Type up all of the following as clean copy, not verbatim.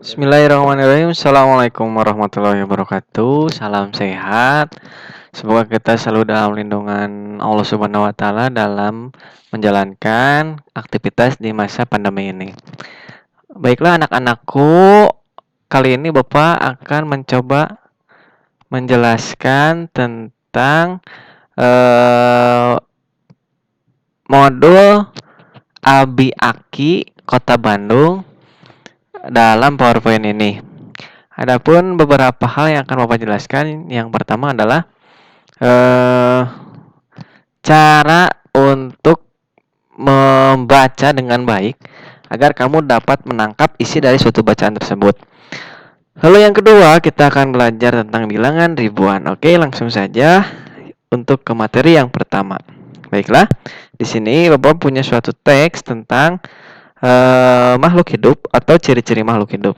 Bismillahirrahmanirrahim. Assalamualaikum warahmatullahi wabarakatuh. Salam sehat. Semoga kita selalu dalam lindungan Allah Subhanahu wa taala dalam menjalankan aktivitas di masa pandemi ini. Baiklah anak-anakku, kali ini Bapak akan mencoba menjelaskan tentang modul Abi Aki Kota Bandung dalam PowerPoint ini. Adapun beberapa hal yang akan Bapak jelaskan, yang pertama adalah cara untuk membaca dengan baik agar kamu dapat menangkap isi dari suatu bacaan tersebut. Lalu yang kedua, kita akan belajar tentang bilangan ribuan. Oke, langsung saja untuk ke materi yang pertama. Baiklah, di sini Bapak punya suatu teks tentang makhluk hidup atau ciri-ciri makhluk hidup.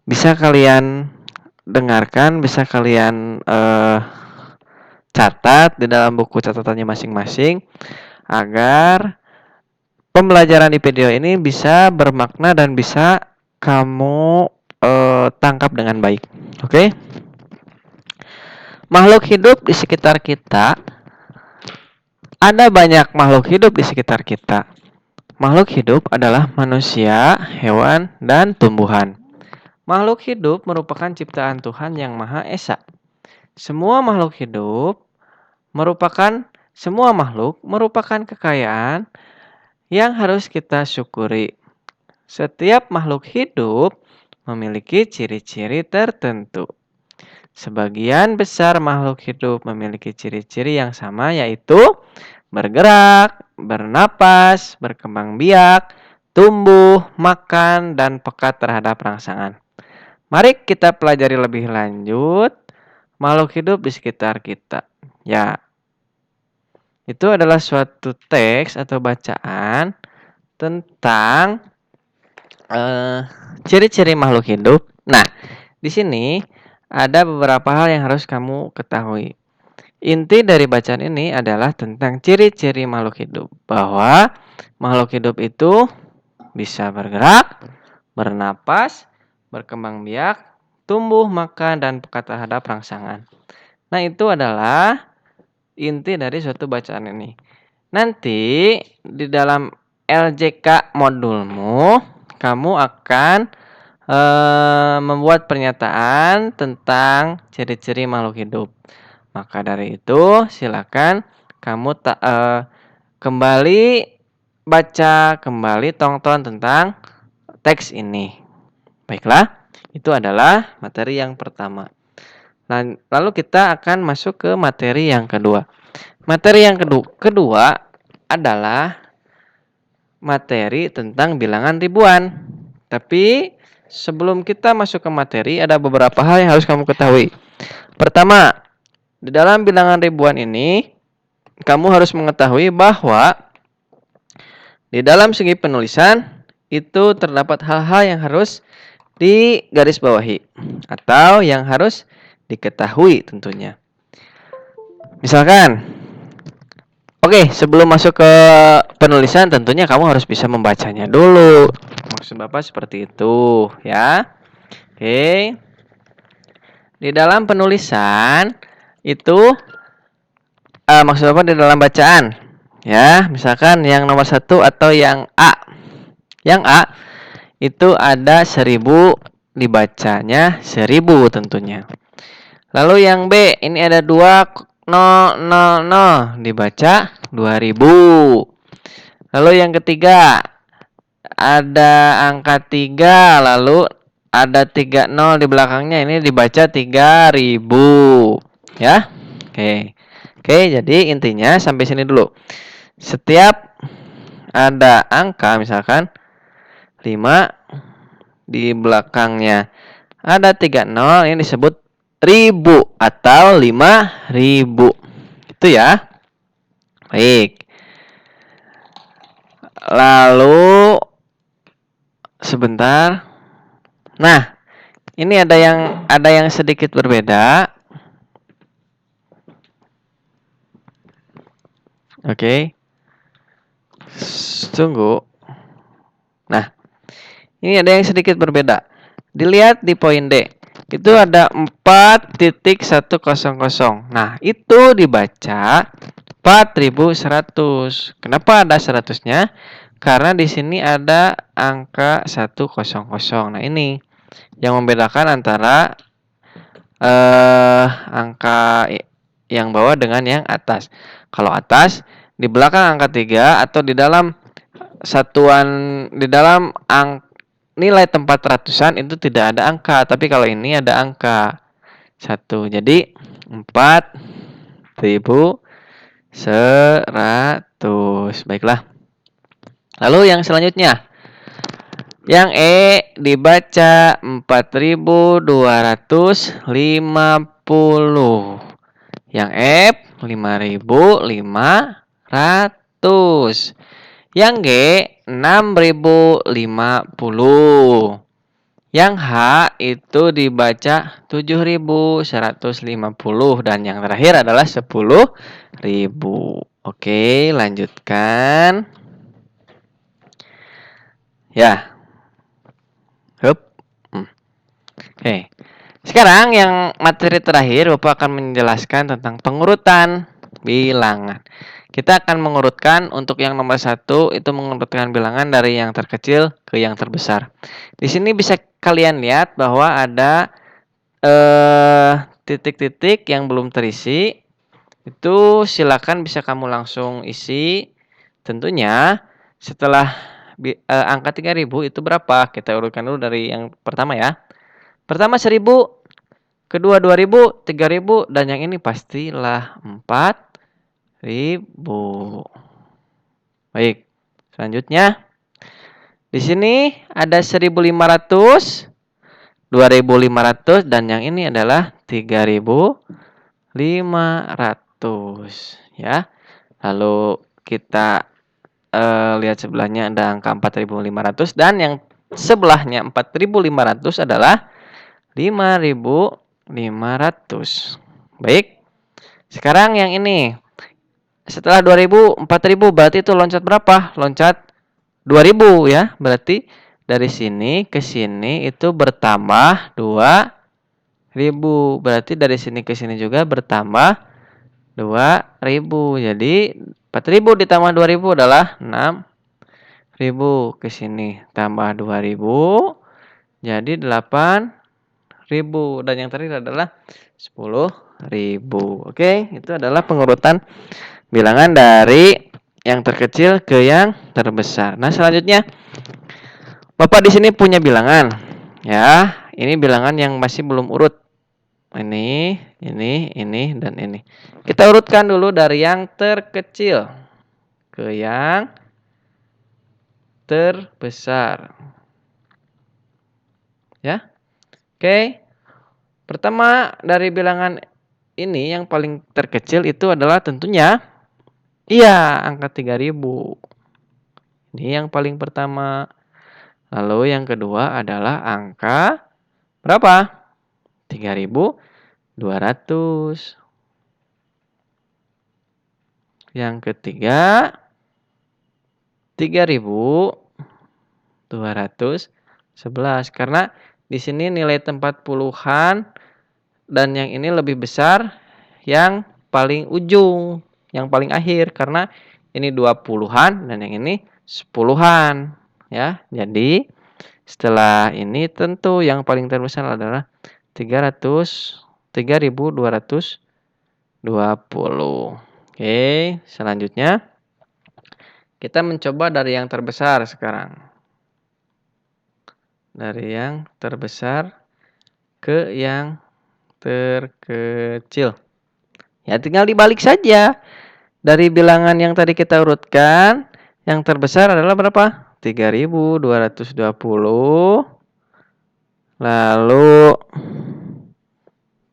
Bisa kalian dengarkan, bisa kalian catat di dalam buku catatannya masing-masing agar pembelajaran di video ini bisa bermakna dan bisa kamu tangkap dengan baik. Oke? Makhluk hidup di sekitar kita. Ada banyak makhluk hidup di sekitar kita. Makhluk hidup adalah manusia, hewan, dan tumbuhan. Makhluk hidup merupakan ciptaan Tuhan yang Maha Esa. Semua makhluk merupakan kekayaan yang harus kita syukuri. Setiap makhluk hidup memiliki ciri-ciri tertentu. Sebagian besar makhluk hidup memiliki ciri-ciri yang sama, yaitu bergerak, bernapas, berkembang biak, tumbuh, makan, dan peka terhadap rangsangan. Mari kita pelajari lebih lanjut makhluk hidup di sekitar kita. Ya, itu adalah suatu teks atau bacaan tentang ciri-ciri makhluk hidup. Nah, di sini ada beberapa hal yang harus kamu ketahui. Inti dari bacaan ini adalah tentang ciri-ciri makhluk hidup. Bahwa makhluk hidup itu bisa bergerak, bernapas, berkembang biak, tumbuh, makan, dan peka terhadap rangsangan. Nah, itu adalah inti dari suatu bacaan ini. Nanti di dalam LJK modulmu, kamu akan membuat pernyataan tentang ciri-ciri makhluk hidup. Maka dari itu, silakan kamu kembali baca, kembali tonton tentang teks ini. Baiklah, itu adalah materi yang pertama. Lalu kita akan masuk ke materi yang kedua. Materi yang kedua adalah materi tentang bilangan ribuan. Tapi sebelum kita masuk ke materi, ada beberapa hal yang harus kamu ketahui. Pertama, di dalam bilangan ribuan ini, kamu harus mengetahui bahwa di dalam segi penulisan itu terdapat hal-hal yang harus digarisbawahi atau yang harus diketahui tentunya. Misalkan, oke, sebelum masuk ke penulisan tentunya kamu harus bisa membacanya dulu. Maksud Bapak seperti itu, ya. Oke. Di dalam penulisan itu maksud Bapak di dalam bacaan, ya. Misalkan yang nomor 1 atau yang A. Yang A itu ada 1000, dibacanya 1000 tentunya. Lalu yang B ini ada 2000, dibaca 2000. Lalu yang ketiga ada angka 3, lalu ada 30 di belakangnya, ini dibaca 3000, ya. Oke, jadi intinya sampai sini dulu. Setiap ada angka misalkan 5 di belakangnya ada 30, ini disebut 1000 atau 5000. Itu ya. Baik. Lalu sebentar. Nah, ini ada yang sedikit berbeda. Oke. Tunggu. Nah, ini ada yang sedikit berbeda. dilihat di poin D. Itu ada 4.100. Nah, itu dibaca 4.100. Kenapa ada 100-nya? Karena di sini ada angka 100. Nah, ini yang membedakan antara angka yang bawah dengan yang atas. Kalau atas di belakang angka 3 atau di dalam satuan di dalam nilai tempat ratusan itu tidak ada angka, tapi kalau ini ada angka 1. Jadi 4.100. Baiklah. Lalu yang selanjutnya. Yang E dibaca 4.250. Yang F 5.500. Yang G 6.050. Yang H itu dibaca 7.150 dan yang terakhir adalah 10.000. Oke, lanjutkan. Ya. Hup. Oke. Sekarang yang materi terakhir Bapak akan menjelaskan tentang pengurutan bilangan. Kita akan mengurutkan untuk yang nomor 1 itu mengurutkan bilangan dari yang terkecil ke yang terbesar. Di sini bisa kalian lihat bahwa ada titik-titik yang belum terisi. Itu silakan bisa kamu langsung isi. Tentunya setelah angka 3.000 itu berapa? Kita urutkan dulu dari yang pertama ya. Pertama 1.000, kedua 2.000, 3.000, dan yang ini pastilah 4.000. Baik, selanjutnya di sini ada 1.500, 2.500, dan yang ini adalah 3.500 ya. Lalu kita lihat sebelahnya ada angka 4.500 dan yang sebelahnya 4.500 adalah 5.500. Baik. Sekarang yang ini. Setelah 2.000, 4.000 berarti itu loncat berapa? Loncat 2.000 ya. Berarti dari sini ke sini itu bertambah 2.000. Berarti dari sini ke sini juga bertambah 2.000. Jadi 4.000 ditambah 2.000 adalah 6.000. Ke sini tambah 2.000 jadi 8.000 dan yang terakhir adalah 10.000. Oke, itu adalah pengurutan bilangan dari yang terkecil ke yang terbesar. Nah, selanjutnya Bapak di sini punya bilangan. Ya, ini bilangan yang masih belum urut. Ini, dan ini. Kita urutkan dulu dari yang terkecil ke yang terbesar. Ya. Oke. Pertama dari bilangan ini yang paling terkecil itu adalah tentunya angka 3.000. Ini yang paling pertama. Lalu yang kedua adalah angka berapa? 3.200. Yang ketiga 3.211 karena di sini nilai tempat puluhan dan yang ini lebih besar yang paling ujung, yang paling akhir karena ini 20-an dan yang ini 10-an ya. Jadi setelah ini tentu yang paling terbesar adalah 3.220. Oke, selanjutnya kita mencoba dari yang terbesar sekarang. Dari yang terbesar ke yang terkecil. Ya, tinggal dibalik saja. Dari bilangan yang tadi kita urutkan, yang terbesar adalah berapa? 3.220. Lalu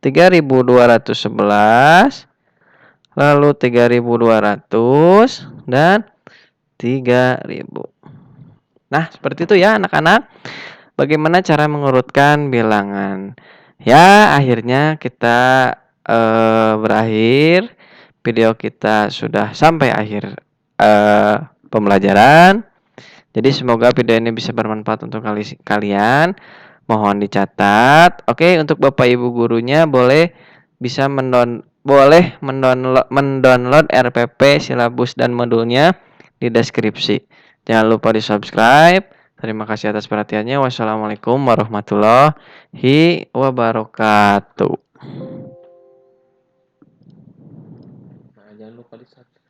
3.211. Lalu 3.200 dan 3.000. Nah, seperti itu ya anak-anak. Bagaimana cara mengurutkan bilangan? Ya, akhirnya kita berakhir. Video kita sudah sampai akhir pembelajaran. Jadi semoga video ini bisa bermanfaat untuk kalian. mohon dicatat. Oke, untuk Bapak Ibu gurunya bisa mendownload RPP silabus dan modulnya di deskripsi. Jangan lupa di-subscribe. Terima kasih atas perhatiannya. Wassalamualaikum warahmatullahi wabarakatuh. Nah, jangan lupa di-subscribe.